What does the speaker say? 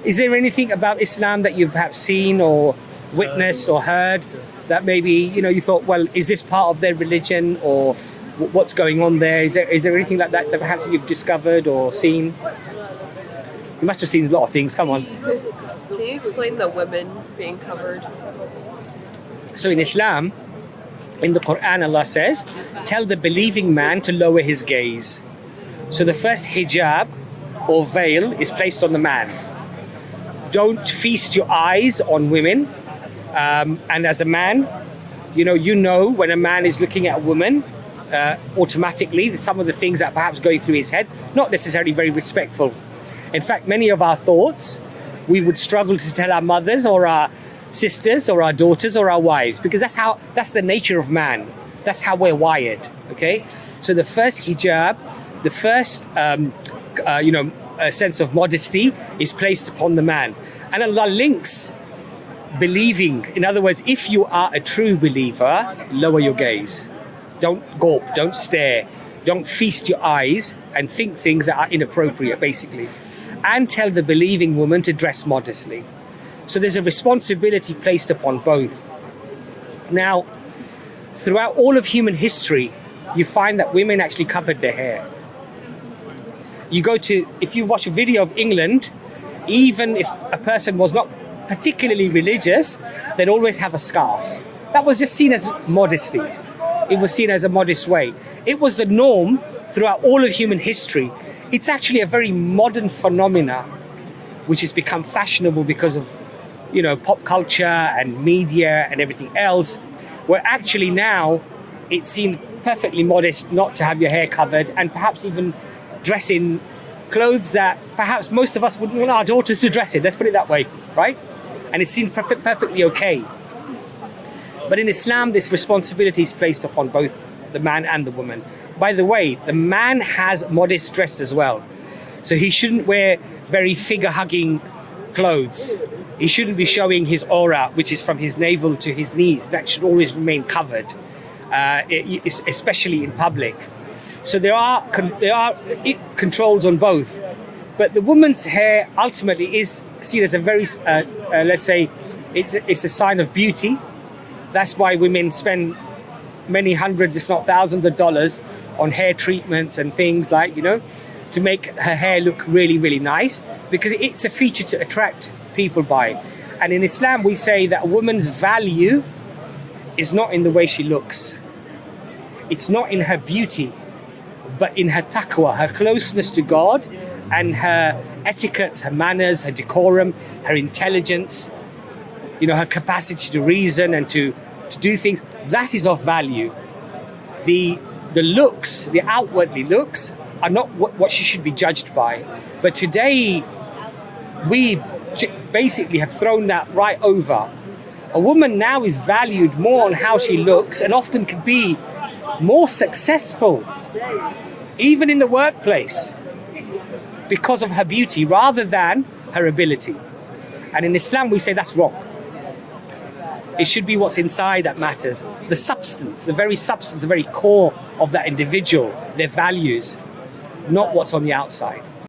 Is there anything about Islam that you've perhaps seen or witnessed or heard that maybe, you know, you thought, well, is this part of their religion, or what's going on there? Is there anything like that that perhaps you've discovered or seen? You must have seen a lot of things. Come on. Can you explain the women being covered? So in Islam, in the Quran, Allah says, tell the believing man to lower his gaze. So the first hijab or veil is placed on the man. Don't feast your eyes on women. And as a man, you know when a man is looking at a woman, automatically, some of the things that perhaps going through his head, not necessarily very respectful. In fact, many of our thoughts, we would struggle to tell our mothers or our sisters or our daughters or our wives, because that's the nature of man. That's how we're wired. Okay, so the first hijab, the first a sense of modesty is placed upon the man, and Allah links believing. In other words, if you are a true believer, lower your gaze. Don't gawp, don't stare, don't feast your eyes and think things that are inappropriate, basically. And tell the believing woman to dress modestly. So there's a responsibility placed upon both. Now, throughout all of human history, you find that women actually covered their hair. If you watch a video of England, even if a person was not particularly religious, they'd always have a scarf. That was just seen as modesty. It was seen as a modest way. It was the norm throughout all of human history. It's actually a very modern phenomena, which has become fashionable because of, pop culture and media and everything else, where actually now it's seen perfectly modest not to have your hair covered, and perhaps even dress in clothes that perhaps most of us wouldn't want our daughters to dress in. Let's put it that way, right? And it's seen perfectly okay. But in Islam, this responsibility is placed upon both the man and the woman. By the way, the man has modest dress as well. So he shouldn't wear very figure-hugging clothes. He shouldn't be showing his aura, which is from his navel to his knees. That should always remain covered, especially in public. So there are controls on both. But the woman's hair ultimately is seen as a very, let's say, it's a sign of beauty. That's why women spend many hundreds, if not thousands of dollars on hair treatments and things like, to make her hair look really, really nice, because it's a feature to attract people by. And in Islam, we say that a woman's value is not in the way she looks. It's not in her beauty, but in her taqwa, her closeness to God, and her etiquettes, her manners, her decorum, her intelligence, her capacity to reason and to do things. That is of value. The looks, the outwardly looks, are not what she should be judged by. But today, we basically have thrown that right over. A woman now is valued more on how she looks, and often can be more successful, even in the workplace, because of her beauty rather than her ability. And in Islam, we say that's wrong. It should be what's inside that matters. The substance, the very core of that individual, their values, not what's on the outside.